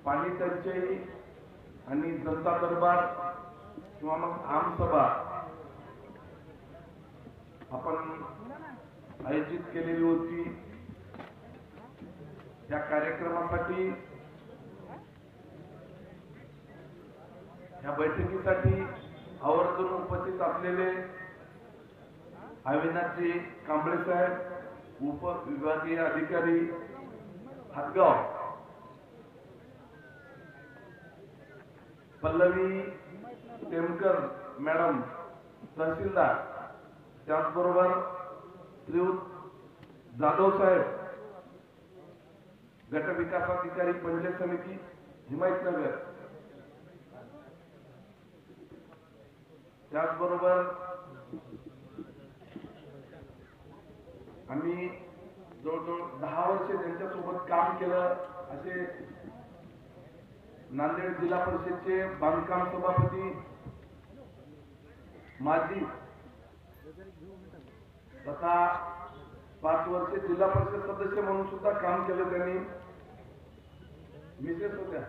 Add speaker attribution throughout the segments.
Speaker 1: पाणी टंचाई आणि जनता दरबार किंवा मग आमसभा आपण आयोजित केलेली होती। या कार्यक्रमासाठी या बैठकीसाठी आवर्जून उपस्थित असलेले अविनाशजी कांबळे साहेब, उपविभागीय अधिकारी हातगाव, पल्लवी टेमकर मॅडम तहसीलदार, त्याचबरोबर श्रीयुत जाधव साहेब, गट विकास अधिकारी पंचायत समिती हिमायतनगर, त्याचबरोबर आम्ही जवळजवळ 10 वर्ष त्यांच्यासोबत काम केलं असे नांदेड जिल्हा परिषदेचे बांधकाम सभापती, माजी तथा 5 वर्ष जिल्हा परिषद सदस्य म्हणून सुद्धा काम केलं त्यांनी। मिसेस होत्या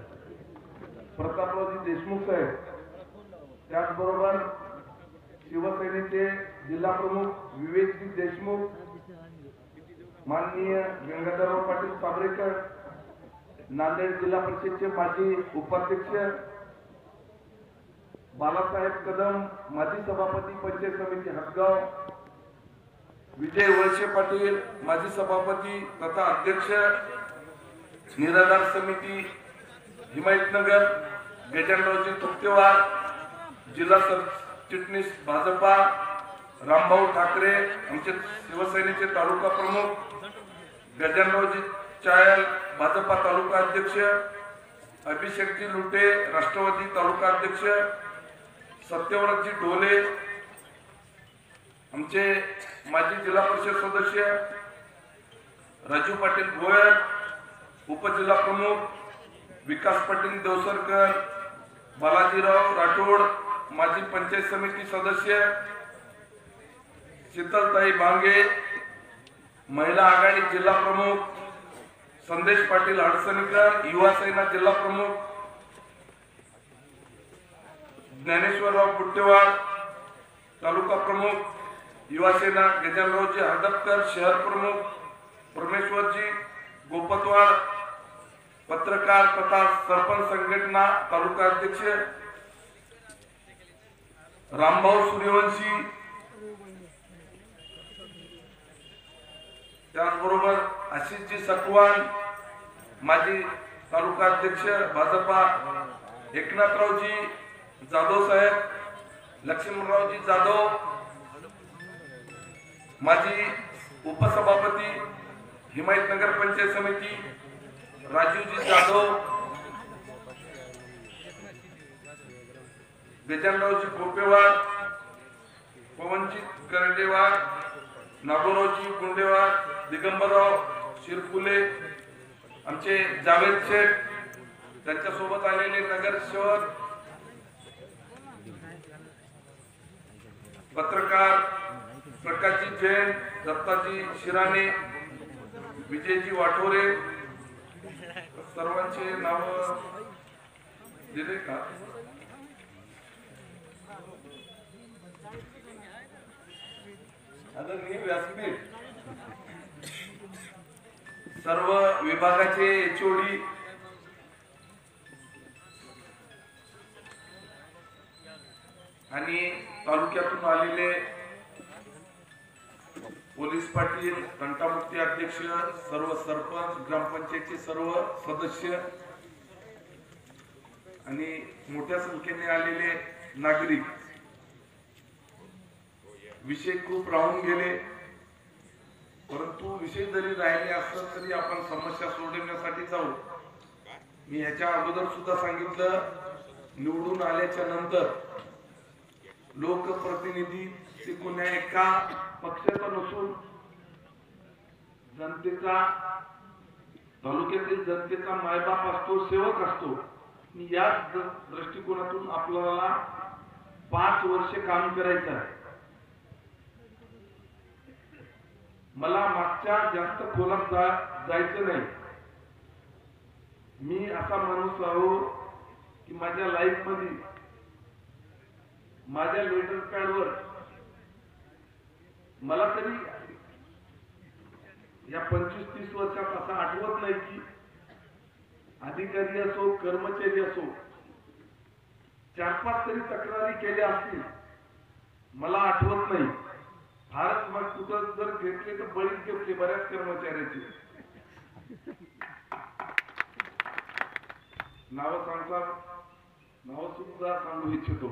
Speaker 1: प्रतापरावजी देशमुख साहेब, त्याचबरोबर शिवसेनेचे जिल्हा प्रमुख विवेकजी देशमुख, माननीय गंगाधरराव पाटील साबरेकर, नांदेड जिल्हा परिषदेचे माजी उपाध्यक्ष बालासाहेब कदम, माजी सभापती पंचायत समिती हातगाव, विजय वळसे पाटील, माजी सभापती तथा अध्यक्ष निराधार समिती हिमायतनगर, गजानरावजी तुपतेवार, जिल्हा सरचिटणीस भाजपा रामभाऊ ठाकरे, आमचे शिवसेनेचे तालुका प्रमुख गजानरावजी चायल, भाजपा तालुका अध्यक्ष अभिषेकजी लुटे, राष्ट्रवादी तालुका अध्यक्ष सत्यव्रतजी ढोले, आमचे माजी जिल्हा परिषद सदस्य राजू पाटील गोयल, उपजिल्हा प्रमुख विकास पाटील देवसरकर, बालाजीराव राठोड, माजी पंचायत समिती सदस्य शीतलताई बांगे, महिला आघाडी जिल्हा प्रमुख संदेश पाटील हडसणीकर, युवा सेना जिल्हा प्रमुख ज्ञानेश्वरराव बुट्टेवाड, तालुका प्रमुख युवा सेना गजानरावजी हडपकर, शहर प्रमुख परमेश्वरजी गोपतवाड, पत्रकार तथा सरपंच संघटना तालुका अध्यक्ष रामभाऊ सूर्यवंशी, त्याचबरोबर आशिषजी सकवान, माजी तालुका अध्यक्ष भाजपा एकनाथरावजी जाधव साहेब, लक्ष्मणरावजी जाधव, माजी उपसभापती हिमायतनगर पंचायत समिती राजूजी जाधव, गजानरावजी गोपेवार, पवनजी करडेवार, नागोरावजी गुंडेवार, दिगंबरराव शिरकुले, आमचे जावेद शेठ, त्यांच्यासोबत आलेले नगरसेवक, पत्रकार प्रकाशजी जैन, दत्ताजी शिराणे, विजयजी वाठोरे, सर्वांचे नाव दिले का? आदरणीय व्यासपीठ, सर्व विभागाचे एचओडी, आणि तालुक्यातून आलेले पोलीस पाटील, तंटामुक्ती अध्यक्ष, सर्व सरपंच, ग्रामपंचायतचे सर्व सदस्य आणि मोठ्या संख्येने आलेले नागरिक, विषय खूप राहून गेले, परंतु विषय जरी राहिले असलं तरी आपण समस्या सोडवण्यासाठी जाऊ। मी ह्याच्या अगोदर सुद्धा सांगितलं, निवडून आल्याच्या नंतर लोकप्रतिनिधी ते कोण्या एका पक्षाचा नसून जनतेचा, तालुक्यातील जनतेचा मायबाप असतो, सेवक असतो। या दृष्टिकोनातून आपल्याला 5 वर्ष काम करायचं आहे। मला मागच्या जास्त खोलात जायचं नाही। मी असा माणूस आहो की माझ्या लाईफ मध्ये माझ्या लेटर पॅडवर मला तरी या 25-30 वर्षात असं आठवत नाही की अधिकारी असो कर्मचारी असो 4-5 तरी तक्रारी केल्या असतील, मला आठवत नाही. फारच मग कुठं जर घेतले तर बळीच घेतले बऱ्याच कर्मचाऱ्याचे. नाव सुद्धा सांगू इच्छितो.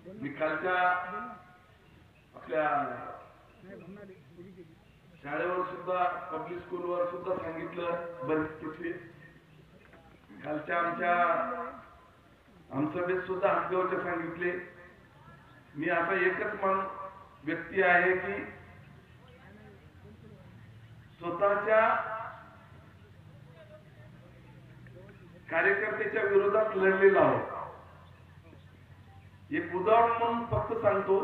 Speaker 1: मी कालच्या आपल्या शाळेवर सुद्धा पब्लिक स्कूलवर सुद्धा सांगितलं बरेच किस्से. कालच्या आमसभेत सुद्धा हद्दीवरचे सांगितले. मी असा एकच व्यक्ती आहे की स्वतःच्या कार्यकर्त्याच्या विरोधात लढलेला आहोत. एक उदाहरण म्हणून फक्त सांगतो,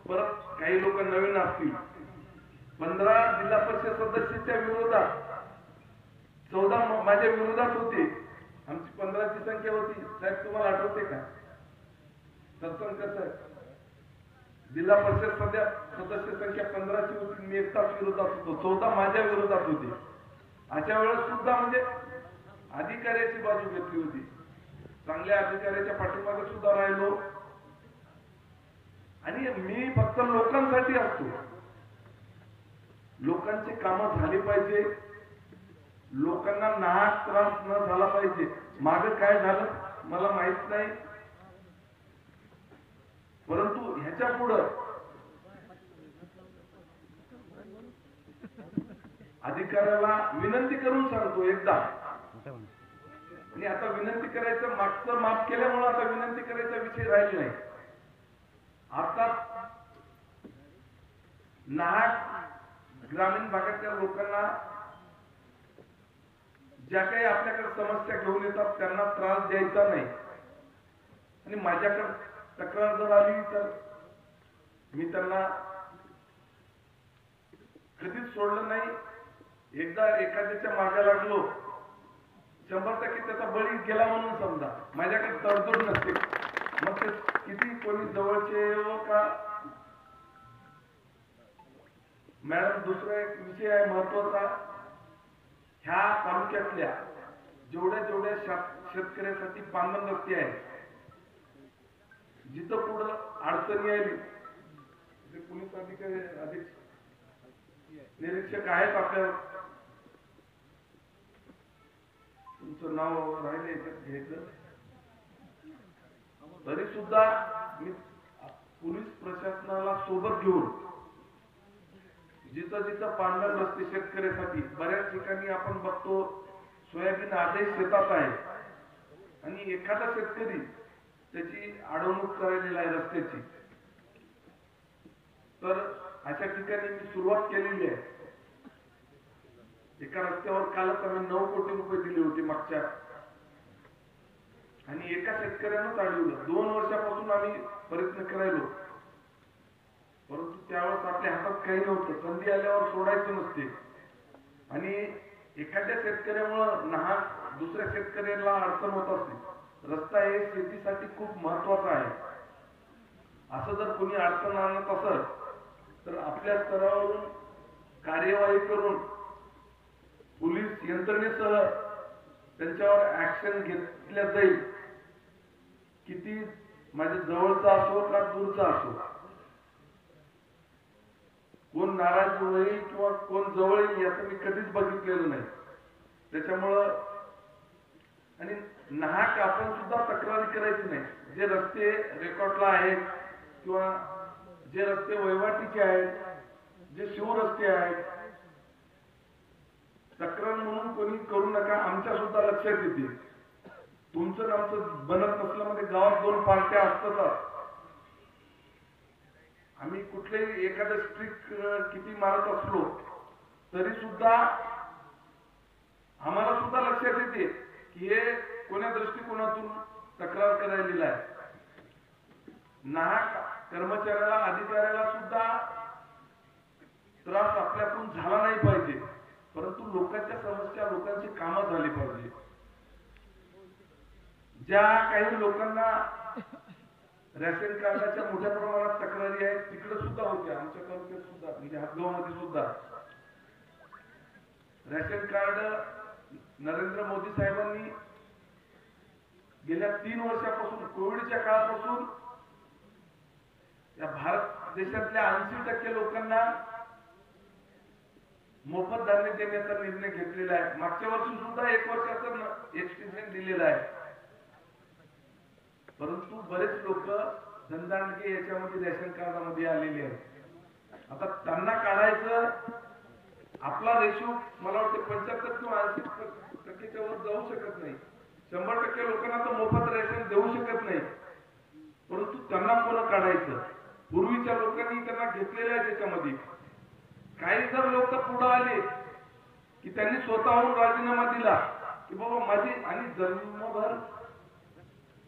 Speaker 1: परत काही लोक नवीन असतील. 15 जिल्हा परिषद सदस्याच्या विरोधात 14 माझ्या विरोधात होते. आमची 15 ची संख्या होती. साहेब तुम्हाला आठवते का? सत्संकर साहेब, जिल्हा परिषद सदस्य संख्या 15 ची होती. मी एकटाच विरोधात होतो. 14 माझ्या विरोधात होते. अशा वेळेस सुद्धा म्हणजे अधिकाऱ्याची बाजू घेतली होती. चांगल्या अधिकाऱ्याच्या पाठीमागे सुद्धा राहिलो. आणि मी फक्त लोकांसाठी असतो. लोकांची कामं झाली पाहिजे, लोकांना नाहक त्रास न झाला पाहिजे. मागे काय झालं मला माहित नाही, परंतु ह्याच्या पुढं अधिकाऱ्याला विनंती करून सांगतो एकदा. आणि आता विनंती करायचं, मागचं माफ केल्यामुळे आता विनंती करायचा विषय राहिला नाही. आता नाहक ग्रामीण भागातल्या लोकांना ज्या काही आपल्याकडे समस्या घेऊन येतात त्यांना त्रास द्यायचा नाही. आणि माझ्याकडे तक्रार जर आली तर मी त्यांना कधीच सोडलं नाही. एकदा एखाद्याच्या मागे लागलो 100% त्याचा बळी गेला म्हणून समजा. माझ्याकडे तडजोड नसते. मग ते किती कोणी जवळचे हो का. मॅडम, दुसरा एक विषय आहे महत्वाचा. ह्या तालुक्यातल्या जेवढ्या शेतकऱ्यासाठी बांधण रस्ते आहेत, जिथं पुढं अडचणी आली ते पोलीस अधिकारी निरीक्षक आहेत आपल्या. तुमचं नाव राहिले घ्यायचं. तरी सुद्धा मी पोलीस प्रशासनाला सोबत घेऊन जिथं जिथं पांढर रस्ते शेतकऱ्यासाठी, बऱ्याच ठिकाणी आपण बघतो सोयाबीन आदेश शेतात आहे आणि एखादा शेतकरी त्याची अडवणूक करायला आहे रस्त्याची, तर अशा ठिकाणी मी सुरुवात केलेली आहे. एका रस्त्यावर कालच आम्ही 9 कोटी रुपये दिले होते मागच्या, आणि एका शेतकऱ्यानंच अडवलं. 2 वर्षापासून आम्ही प्रयत्न करायलो, परंतु त्यावेळेस आपल्या हातात काही नव्हतं. संधी आल्यावर सोडायचं नसते. आणि एखाद्या शेतकऱ्यामुळे नाहक दुसऱ्या शेतकऱ्याला अडचण होत असते. रस्ता हे शेतीसाठी खूप महत्वाचा आहे. असं जर कोणी अडचण आणत असेल तर आपल्या स्तरावरून कार्यवाही करून पोलीस यंत्रणेसह त्यांच्यावर ऍक्शन घेतल्या जाईल. किती माझ्या जवळचा असो का दूरचा असो, कोण नाराज होईल किंवा कोण जवळ येईल याचं मी कधीच बघितलेलं नाही. त्याच्यामुळं आणि नाहक आपण सुद्धा तक्रारी करायची नाही. जे रस्ते रेकॉर्डला आहेत किंवा जे रस्ते वहिवाटीचे आहेत, जे शिवरस्ते आहेत, तक्रार म्हणून कोणी करू नका. आमच्या सुद्धा लक्षात येते. तुमचं आमचं बनत नसल्यामध्ये गावात 2 पार्ट्या असतात. आम्ही कुठलेही एखादं स्ट्रिक किती मारत असलो तरी सुद्धा आम्हाला सुद्धा लक्षात येते की हे कोण्या दृष्टिकोनातून तक्रार करायला आहे. नाहक कर्मचाऱ्याला, अधिकाऱ्याला सुद्धा त्रास आपल्याकडून झाला नाही पाहिजे, परंतु लोकांच्या समस्या, लोकांची कामं झाली पाहिजे. ज्या काही लोकांना रेशन कार्डाच्या मोठ्या प्रमाणात तक्रारी आहेत तिकडे सुद्धा होत्या, आमच्या तालुक्यात सुद्धा, म्हणजे हदगावमध्ये सुद्धा रेशन कार्ड नरेंद्र मोदी साहेबांनी गेल्या 3 वर्षापासून, कोविडच्या काळापासून या भारत देशातल्या 80% लोकांना मोफत धान्य देण्याचा निर्णय घेतलेला आहे. मागच्या वर्षी सुद्धा 1 वर्षाचा एक्सटेन्शन दिलेला आहे. परंतु बरेच लोक धनदांडके याच्यामध्ये रेशन कार्डामध्ये आलेले आहेत. आता त्यांना काढायचं, आपला रेशो मला वाटतं 75 किंवा 80% वर जाऊ शकत नाही. 100% लोकांना तर मोफत रेशन देऊ शकत नाही. परंतु त्यांना कोण काढायचं? पूर्वीच्या लोकांनी त्यांना घेतलेलं आहे. त्याच्यामध्ये काही जर लोक पुढे आले की त्यांनी स्वतःहून राजीनामा दिला की बाबा माझी, आणि जन्मभर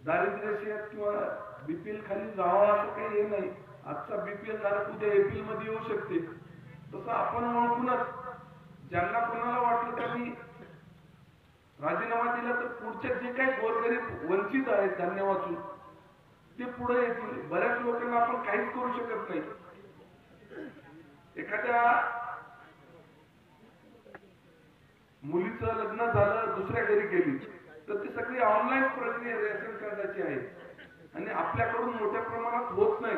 Speaker 1: दारिद्र्य किंवा बीपीएल खाली जावं असं काही हे नाही. आजचा बीपीएल धारक उद्या एपीएल मध्ये येऊ शकते. तसं आपण ओळखूनच ज्यांना कोणाला वाटलं त्यांनी राजीनामा दिला तर पुढच्या जे काही गोरगरीब वंचित आहेत धान्य वाचून ते पुढे येतील. बऱ्याच लोकांना आपण काहीच करू शकत नाही. एखाद्या मुलीचं लग्न झालं, दुसऱ्या घरी गेली तर ती सगळी ऑनलाईन प्रक्रिया रेशन कार्डाची आहे आणि आपल्याकडून मोठ्या प्रमाणात होत नाही.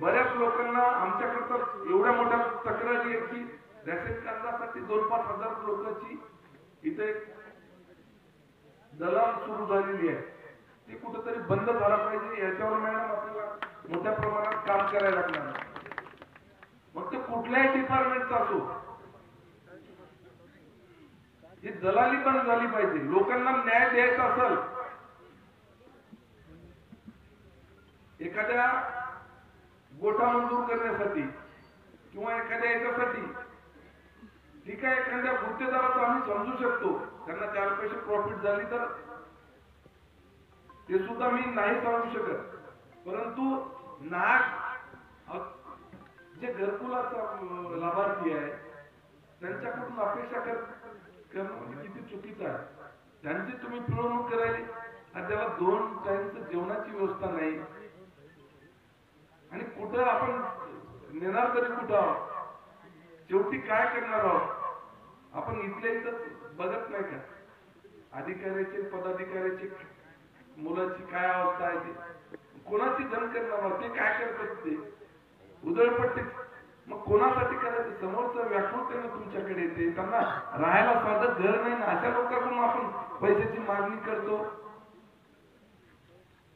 Speaker 1: बऱ्याच लोकांना आमच्याकडे तर एवढ्या मोठ्या तक्रारी आहेत की रेशन कार्डासाठी 2-5 हजार लोकांची इथे दलाल सुरू झालेली आहे. ती कुठेतरी बंद झाला पाहिजे. याच्यावर मॅडम आपल्याला मोठ्या प्रमाणात काम करायला लागणार. मग ते कुठल्याही डिपार्टमेंटचा असो, ही दलाली बंद झाली पाहिजे. लोकांना न्याय द्यायचा असेल, एखाद्या गोठा मंजूर करण्यासाठी किंवा एखाद्या याच्यासाठी, ठीक आहे, एखाद्या गुत्तेदाराचं आम्ही समजू शकतो, त्यांना 4 पैसे प्रॉफिट झाली तर ते सुद्धा मी नाही सांगू शकत. परंतु जे घरकुलाचा लाभार्थी आहे त्यांच्याकडून अपेक्षा करणं म्हणजे किती चुकीचं आहे. त्यांची तुम्ही पिळवणूक करायली आणि त्याला 2 टाइमचं जेवणाची व्यवस्था नाही. आणि कुठं आपण नेणार तरी कुठं आहोत? शेवटी काय करणार आहोत? आपण इथल्या इथं बघत नाही का अधिकाऱ्याचे, पदाधिकाऱ्याचे मुलाची काय अवस्था आहे? ते कोणाची धन करणार? ते काय करतात? ते उधळपट्टी. मग कोणासाठी करायचं? समोरचं व्याकुळतेनं तुमच्याकडे येते, त्यांना राहायला साधं घर नाही ना, अशा लोकांकडून आपण पैशाची मागणी करतो.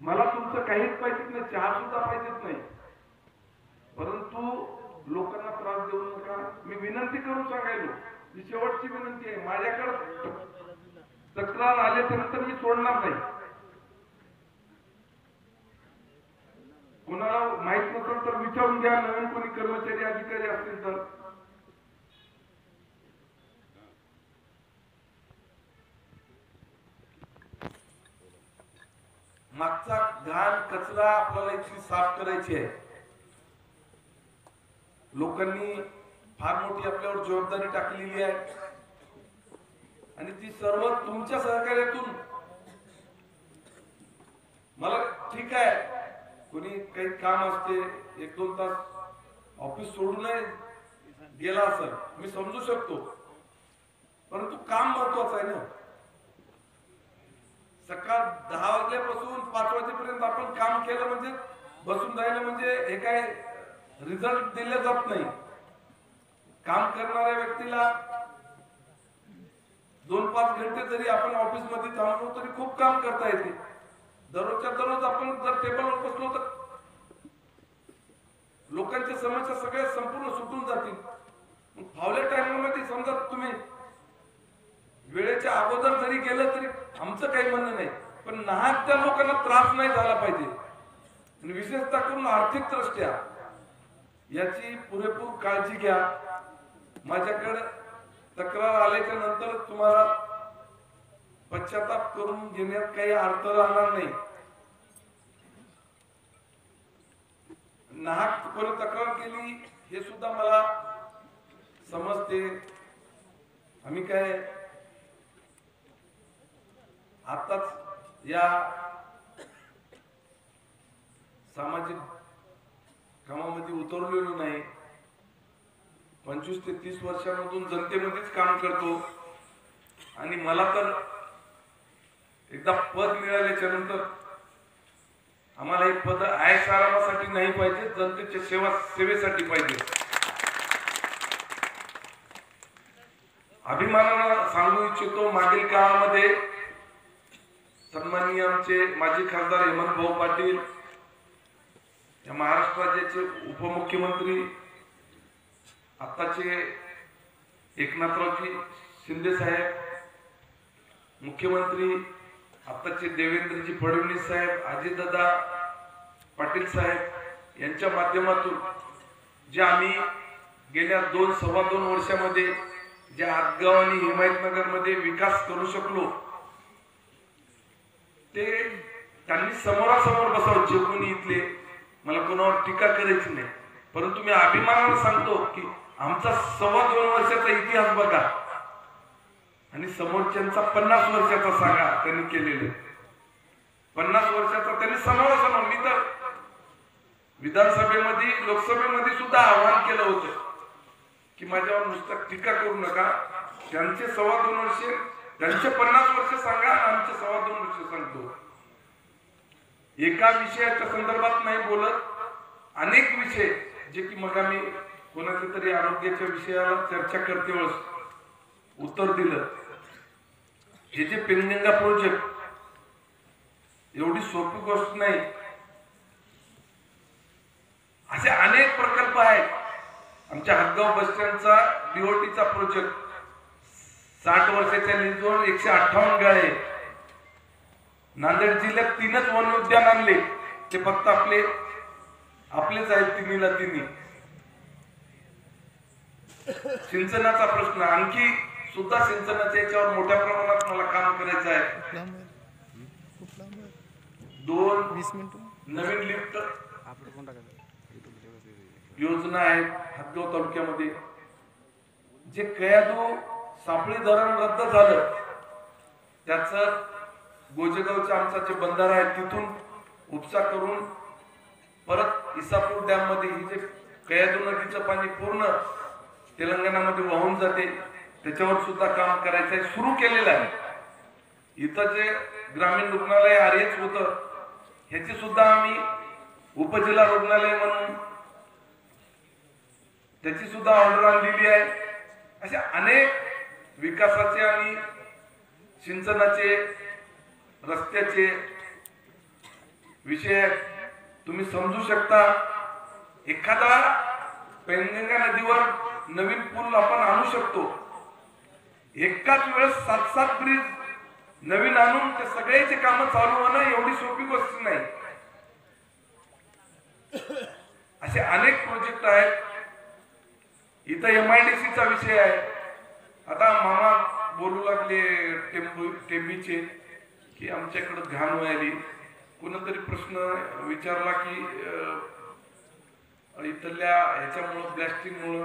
Speaker 1: मला तुमचं काहीच पाहिजेच नाही, चहा सुद्धा पाहिजेच नाही, परंतु लोकांना त्रास देऊ नका. मी विनंती करून सांगायलो, ही शेवटची विनंती आहे. माझ्याकडे तक्रार आल्यानंतर मी सोडणार नाही. कोणाला माहित नसेल तर विचारून घ्या, नवीन कोणी कर्मचारी अधिकारी असतील तर. मागचा घाण कचरा आपल्याला इथली साफ करायची आहे. लोकांनी फार मोठी आपल्यावर जबाबदारी टाकलेली आहे आणि ती सर्व तुमच्या सहकार्यातून. मला ठीक आहे, कोणी काही काम असते, 1-2 तास ऑफिस सोडून गेला असेल, मी समजू शकतो, परंतु काम महत्वाचं आहे ना. सकाळ 10 वाजल्यापासून 5 वाजेपर्यंत आपण काम केलं म्हणजे बसून राहिलं म्हणजे हे काय रिझल्ट दिले जात नाही. काम करणाऱ्या व्यक्तीला 2-5 घंटे जरी आपण ऑफिस मध्ये थांबलो तरी खूप काम करता येते. दररोजच्या दररोज आपण जर टेबलवर बसलो तर लोकांच्या समस्या सगळ्या संपूर्ण सुटून जातील. फावल्या टाइममध्ये समजा तुम्ही वेळेच्या अगोदर जरी गेलं तरी आमचं काही म्हणणं नाही, पण नाहक त्या लोकांना त्रास नाही झाला पाहिजे. आणि विशेषतः करून आर्थिक दृष्ट्या याची पुरेपूर काळजी घ्या. माझ्याकडे तक्रार आल्याच्या नंतर तुम्हाला पश्चाताप करून घेण्यात काही अर्थ राहणार नाही. नाहक कोणी तक्रार केली हे सुद्धा मला समजते. आम्ही काय आताच या सामाजिक कामामध्ये उतरलेलो नाही. 25 ते 30 वर्षांमधून जनतेमध्येच काम करतो आणि मला तर एकदा पद मिळाल्याच्या नंतर आम्हाला हे पद ऐश आरामासाठी नाही पाहिजे, जनतेच्या सेवेसाठी पाहिजे. अभिमानानं सांगू इच्छितो, मागील काळामध्ये सन्माननीय आमचे माजी खासदार हेमंत भाऊ पाटील, या महाराष्ट्र राज्याचे उपमुख्यमंत्री आताचे एकनाथरावजी शिंदे साहेब, मुख्यमंत्री आताचे देवेंद्रजी फडणवीस साहेब, अजितदादा पाटील साहेब यांच्या माध्यमातून जे आम्ही गेल्या 2-2.25 वर्षामध्ये ज्या हातगाव आणि हिमायतनगर मध्ये विकास करू शकलो, ते त्यांनी समोरासमोर बसावं. जे कोणी इथले, मला कोणावर टीका करायची नाही, परंतु मी अभिमानाने सांगतो की आमचा 2.25 वर्षाचा इतिहास बघा आणि समोरच्यांचा 50 वर्षाचा सांगा. त्यांनी केलेले 50 वर्षाचा त्यांनी समोरासमोर, मी तर विधानसभेमध्ये लोकसभेमध्ये सुद्धा आवाहन केलं होतं की माझ्यावर नुसतं टीका करू नका, त्यांचे 2.25 वर्ष, त्यांचे 50 वर्ष सांगा, आमचे 2.25 वर्ष सांगतो. एका विषयाच्या संदर्भात नाही बोलत, अनेक विषय जे की मग आम्ही कोणाच्या तरी आरोग्याच्या विषयाला चर्चा करते वेळेस उत्तर दिलं. हे जे पेनगंगा प्रोजेक्ट एवढी सोपी गोष्ट नाही, असे अनेक प्रकल्प आहेत. आमच्या हातगाव बस स्टँडचा बीओटीचा प्रोजेक्ट 60 वर्षाच्या लीजवर 158 गाळे. नांदेड जिल्ह्यात 3च वन उद्यान आणले, ते फक्त आपलेच आहेत, तिन्हीला तिन्ही. सिंचनाचा प्रश्न, आणखी सुद्धा सिंचनाच्या याच्यावर मोठ्या प्रमाणात मला काम करायचं आहे. 2 नवीन लिफ्ट योजना आहेत हातगाव तालुक्यामध्ये. जे कयादू सापळी धरण रद्द झालं, त्याच गोजेगावचा आमचा जे बंधारा आहे तिथून उपसा करून परत इसापूर डॅम मध्ये ही जे कयादू नदीचं पाणी पूर्ण तेलंगणामध्ये वाहून जाते, त्याच्यावर सुद्धा काम करायचं आहे, सुरू केलेलं आहे. इथं जे ग्रामीण रुग्णालय आरएच होतं, ह्याची सुद्धा आम्ही उपजिल्हा रुग्णालय म्हणून त्याची सुद्धा ऑर्डर आणलेली आहे. असे अनेक विकासाचे आणि सिंचनाचे, रस्त्याचे विषय तुम्ही समजू शकता. एखादा पेनगंगा नदीवर नवीन पूल आपण आणू शकतो, एकाच वेळेस 7-7 ब्रिज नवीन आणून ते सगळ्याचे काम चालू होणं एवढी सोपी गोष्ट नाही. असे अनेक प्रोजेक्ट आहेत. इथं MIDCचा विषय आहे. आता मामा बोलू लागले टेंबीचे की आमच्याकडे घाण व्हायली. कोणतरी प्रश्न विचारला की इथल्या ह्याच्यामुळं ब्लास्टिंगमुळं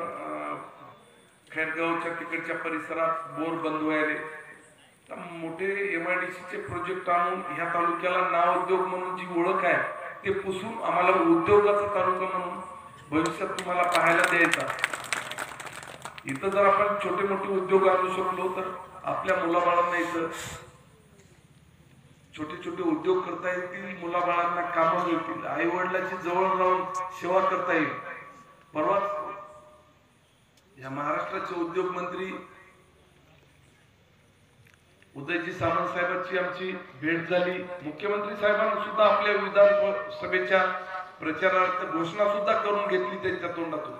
Speaker 1: खैरगावच्या तिकडच्या परिसरात बोर बंद व्हायले. तर मोठे MIDCचे प्रोजेक्ट आणून ह्या तालुक्याला नाव उद्योग म्हणून जी ओळख आहे ते पुसून आम्हाला उद्योगाचा तालुका म्हणून भविष्यात तुम्हाला पाहायला द्यायचा. इथं जर आपण छोटे मोठे उद्योग आणू शकलो तर आपल्या मुलाबाळांना इथं छोटे छोटे उद्योग करता येतील, मुलाबाळांना कामं मिळतील, आई वडिलांची जवळ राहून सेवा करता येईल. परवाच या महाराष्ट्राचे उद्योग मंत्री उदयजी सामंत साहेबांची आमची भेट झाली. मुख्यमंत्री साहेबांनी सुद्धा आपल्या विधानसभेच्या प्रचारार्थ घोषणा सुद्धा करून घेतली त्यांच्या तोंडातून.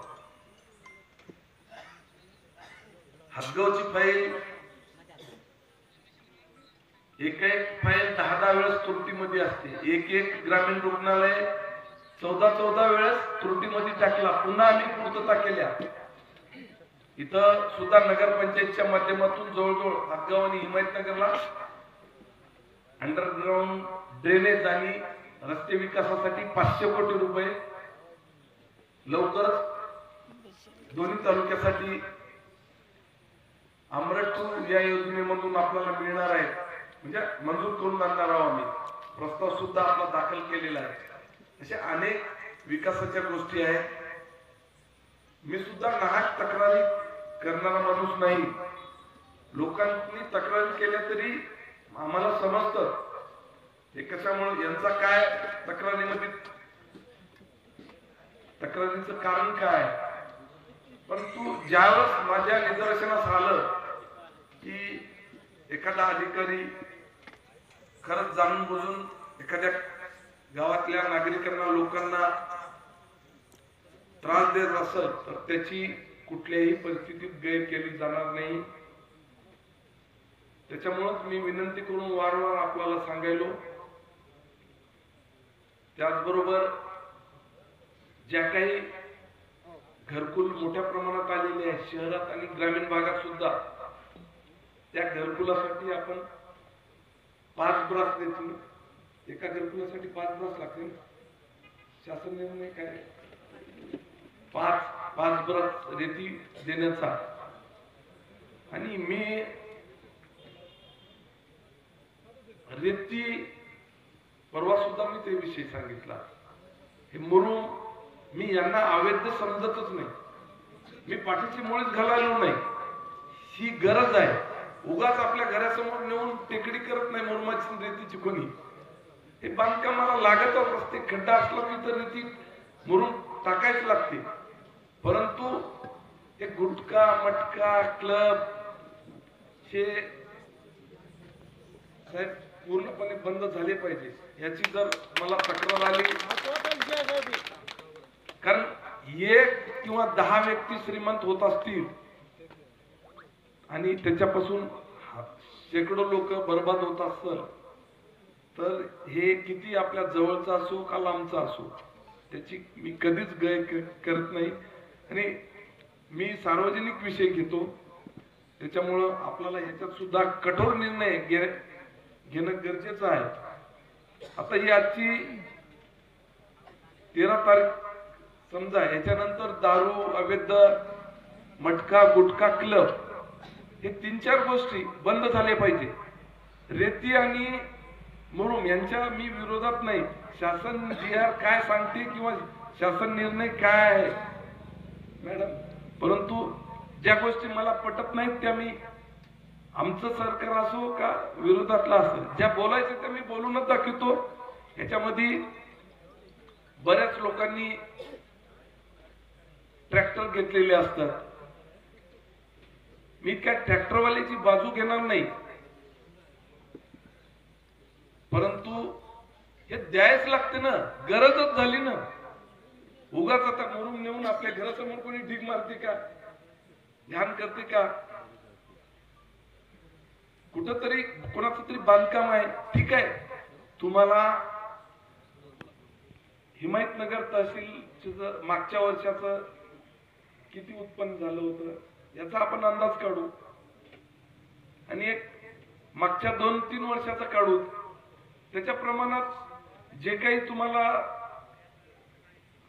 Speaker 1: हातगावची फाईल एक फाईल 10 वेळेस त्रुटीमध्ये असते. एक ग्रामीण रुग्णालय 14 वेळेस त्रुटीमध्ये टाकला, पुन्हा आम्ही पूर्तता केल्या. इथं सुद्धा नगरपंचायतच्या माध्यमातून जवळजवळ हातगाव आणि हिमायतनगरला अंडरग्राउंड ड्रेनेज आणि रस्ते विकासासाठी 500 कोटी रुपये लवकरच दोन्ही तालुक्यासाठी अमृत या योजनेमधून आपल्याला मिळणार आहे. म्हणजे मंजूर करून आणणार आहोत. आम्ही प्रस्ताव सुद्धा आपला दाखल केलेला आहे. अशा अनेक विकासाच्या गोष्टी आहेत. मी सुद्धा नाहक तक्रारी करणारा माणूस नाही. लोकांनी तक्रारी केल्या तरी आम्हाला समजतं हे कशामुळे, यांचा काय तक्रारीचं कारण काय. परंतु ज्यावेळेस माझ्या निदर्शनास आलं की एखादा अधिकारी खरंच जाणून बुजून एखाद्या गावातल्या नागरिकांना, लोकांना त्रास देत असेल तर त्याची कुठल्याही परिस्थितीत गैर केली जाणार नाही. त्याच्यामुळेच मी विनंती करून वारंवार आपल्याला सांगायलो. त्याचबरोबर ज्या काही घरकुल मोठ्या प्रमाणात आलेले आहेत शहरात आणि ग्रामीण भागात सुद्धा, त्या घरकुलासाठी आपण 5 ब्रास देतो. एका घरकुलासाठी 5 ब्रास लागतील. शासन निर्णय काय 5 ब्रास रेती देण्याचा. आणि मी रेती परवा सुद्धा मी ते विषय सांगितला. हे मुरुम मी यांना अवैध समजतच नाही. मी पाठीची मुळीच घालायलो नाही. ही गरज आहे. उगाच आपल्या घरासमोर नेऊन टेकडी करत नाही मुरुमाची रेतीची कोणी. हे बांधकामाला लागतच असते. खड्डा असला की तर रेती मुरुम टाकायच लागते. परंतु हे गुटखा मटका क्लब हे साहेब पूर्णपणे बंद झाले पाहिजे. याची जर मला तक्रार आली, कारण 1 किंवा 10 व्यक्ती श्रीमंत होत असतील आणि त्याच्यापासून शेकडो लोक बर्बाद होत असतील तर हे किती आपल्या जवळचा असो का लांबचा असो त्याची मी कधीच गय करत नाही. आणि मी सार्वजनिक विषय घेतो. त्याच्यामुळं आपल्याला याच्यात सुद्धा कठोर निर्णय घेणं गरजेचं आहे. आता ही आजची 13 तारीख समजा, याच्यानंतर दारू, अवैध मटका, गुटखा क्लब हे 3-4 गोष्टी बंद झाल्या पाहिजे. रेती आणि मुरुम यांच्या मी विरोधात नाही. शासन GR काय सांगते किंवा शासन निर्णय काय आहे मॅडम, परंतु ज्या गोष्टी मला पटत नाहीत त्या मी, आमचं सरकार असो का विरोधातला असो, ज्या बोलायचं त्या मी बोलूनच दाखवतो. याच्यामध्ये बऱ्याच लोकांनी ट्रॅक्टर घेतलेले असतात. मी काय ट्रॅक्टरवाल्याची बाजू घेणार नाही, परंतु हे द्यायच लागते ना, गरजच झाली ना. उगाच आता मुरुम नेऊन आपल्या घरासमोर कोणी ढीग मारते का, ध्यान करते का. कुठंतरी कोणाचं तरी बांधकाम आहे, ठीक आहे. तुम्हाला हिमायतनगर तहसील मागच्या वर्षाचं किती उत्पन्न झालं होतं याचा आपण अंदाज काढू आणि एक मागच्या 2-3 वर्षाचा काढू. त्याच्या प्रमाणात जे काही तुम्हाला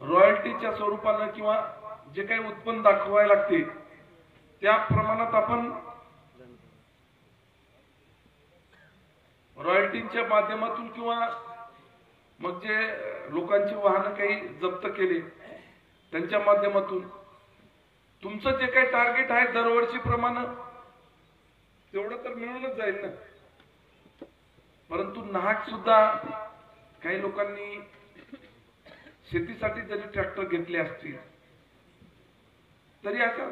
Speaker 1: रॉयल्टीच्या स्वरूपानं किंवा जे काही उत्पन्न दाखवायला लागते त्या प्रमाणात आपण रॉयल्टीच्या माध्यमातून किंवा मग जे लोकांची वाहनं काही जप्त केले त्यांच्या माध्यमातून तुमचं जे काही टार्गेट आहे दरवर्षी प्रमाणे तेवढं तर मिळूनच जाईल ना. परंतु नाहक सुद्धा काही लोकांनी शेतीसाठी जरी ट्रॅक्टर घेतले असतील तरी आता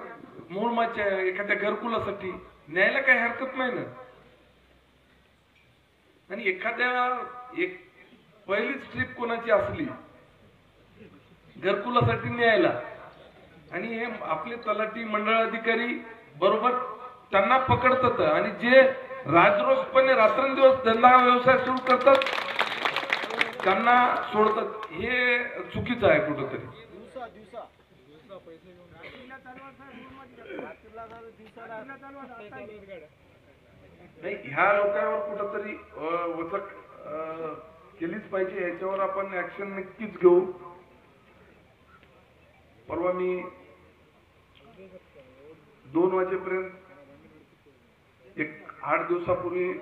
Speaker 1: मूळमाच्या एखाद्या घरकुलासाठी न्यायला काही हरकत नाही ना. आणि एखाद्या पहिलीच ट्रिप कोणाची असली घरकुलासाठी न्यायला आणि हे आपले तलाठी मंडळ अधिकारी बरोबर त्यांना पकडतात आणि जे राजरोसपणे रात्रंदिवस धंदा व्यवसाय सुरू करतात त्यांना सोडतात. हे चुकीचं आहे कुठंतरी. नाही, ह्या लोकांवर कुठंतरी वचक केलीच पाहिजे. याच्यावर आपण ऍक्शन नक्कीच घेऊ. परवा मी 2 वाजेपर्यंत 8 दिवसापूर्वी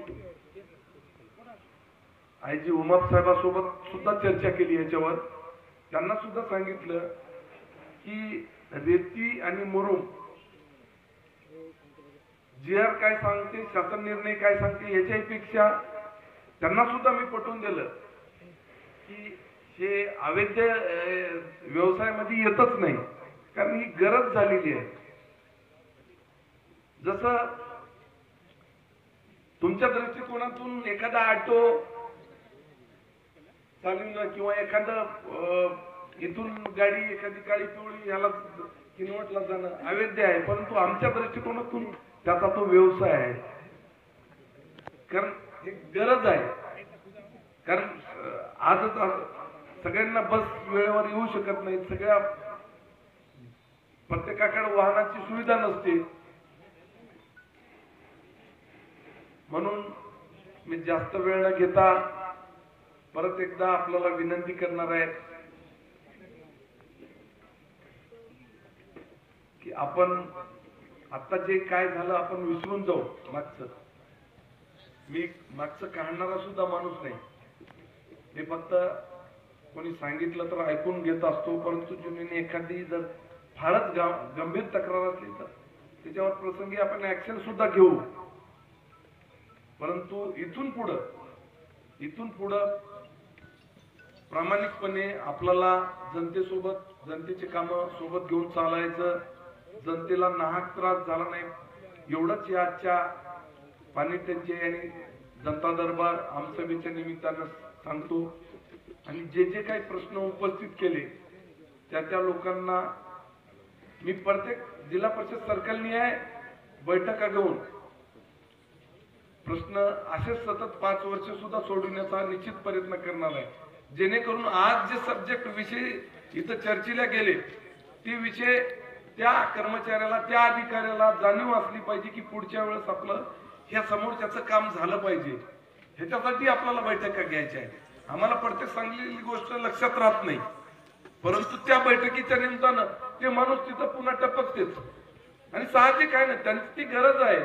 Speaker 1: IG उमाप साहेबांसोबत सुद्धा चर्चा केली याच्यावर. त्यांना सुद्धा सांगितलं की रेती आणि मुरुम GR काय सांगते, शासन निर्णय काय सांगते, याच्यापेक्षा त्यांना सुद्धा मी पटवून दिलं की हे अवैध व्यवसायामध्ये येतच नाही, कारण ही गरज झालेली आहे. जसं तुमच्या दृष्टिकोनातून एखादा ऑटो चालवणं किंवा एखादं इथून गाडी एखादी काळी पिवळी याला किनवटला जाणं अवैध आहे, परंतु आमच्या दृष्टिकोनातून त्याचा तो व्यवसाय आहे. कारण एक गरज आहे. कारण आजच सगळ्यांना बस वेळेवर येऊ शकत नाही, सगळ्या प्रत्येकाकडे वाहनाची सुविधा नसते. म्हणून मी जास्त वेळ न घेता परत एकदा आपल्याला विनंती करणार आहे की आपण आता जे काय झालं आपण विसरून जाऊ मागचं. मी मागचं काढणारा सुद्धा माणूस नाही. मी फक्त कोणी सांगितलं तर ऐकून घेत असतो, परंतु जुनीने एखादी जर फारच गंभीर तक्रार असली तर त्याच्यावर प्रसंगी आपण ऍक्शन सुद्धा घेऊ. परंतु इथून पुढं प्रामाणिकपणे आपल्याला जनतेसोबत जनतेचे कामं सोबत घेऊन चालायचं, जनतेला नाहक त्रास झाला नाही एवढंच या आजच्या पाणी टंचाई आणि जनता दरबार आमसभेच्या निमित्तानं सांगतो. आणि जे काही प्रश्न उपस्थित केले त्या लोकांना मी प्रत्येक जिल्हा परिषद सर्कल न्याय बैठका घेऊन प्रश्न असेच सतत 5 वर्ष सुद्धा सोडवण्याचा निश्चित प्रयत्न करणार आहे, जेणेकरून आज जे सब्जेक्ट विषय इथं चर्चेला गेले ते विषय त्या कर्मचाऱ्याला त्या अधिकाऱ्याला जाणीव असली पाहिजे की पुढच्या वेळेस आपलं ह्या समोरच्याचं काम झालं पाहिजे. ह्याच्यासाठी आपल्याला बैठका घ्यायच्या आहेत. आम्हाला प्रत्येक सांगलेली गोष्ट लक्षात राहत नाही, परंतु त्या बैठकीच्या निमित्तानं ते माणूस तिथं पुन्हा टपकतेच आणि साहजिक आहे ना, त्यांची ती गरज आहे.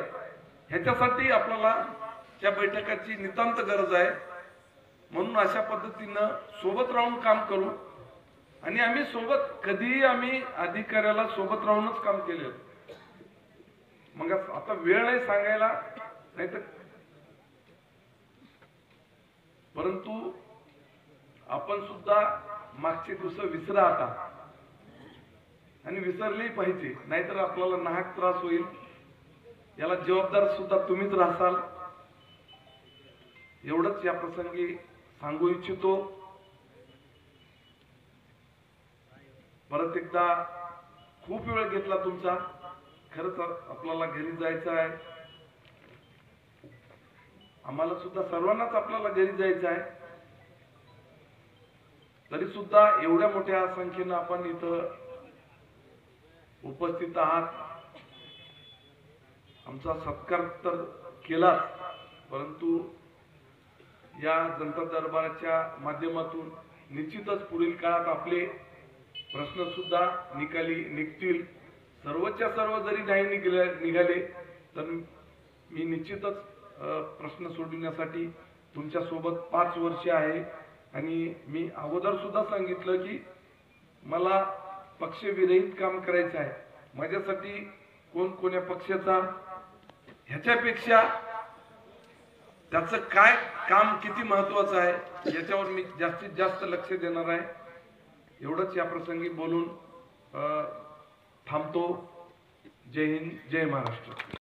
Speaker 1: ह्याच्यासाठी आपल्याला त्या बैठकाची नितांत गरज आहे. म्हणून अशा पद्धतीनं सोबत राहून काम करू. आणि आम्ही सोबत कधीही आम्ही अधिकाऱ्याला सोबत राहूनच काम केले. मग आता वेळ नाही सांगायला, नाही तर परंतु आपण सुद्धा मागचे दिवस विसरा आता, आणि विसरले पाहिजे, नाहीतर आपल्याला नाहक त्रास होईल. याला जबाबदार सुद्धा तुम्हीच राहाल. एवढंच या प्रसंगी सांगू इच्छितो. परत एकदा खूप वेळ घेतला तुमचा. खरंच आपल्याला घरी जायचं आहे, आम्हाला सुद्धा सर्वांनाच आपल्याला घरी जायचं आहे. तरी सुद्धा एवढ्या मोठ्या संख्येनं आपण इथं उपस्थित आहात. आमचा सत्कार तर केला, परंतु या जनता दरबाराच्या माध्यमातून निश्चितच पुढील काळात आपले प्रश्न सुद्धा निकाली निघतील. सर्वच्या सर्व जरी नाही निघाले तर मी निश्चितच प्रश्न सोडवण्यासाठी तुमच्या सोबत 5 वर्ष आहे. आणि मी अगोदर सुद्धा सांगितलं की मला पक्षविरहित काम करायचं आहे. माझ्यासाठी कोण्या पक्षाचा ह्याच्यापेक्षा त्याचं काय काम किती महत्वाचं आहे याच्यावर मी जास्तीत जास्त लक्ष देणार आहे. एवढंच या प्रसंगी बोलून थांबतो. जय हिंद, जय महाराष्ट्र.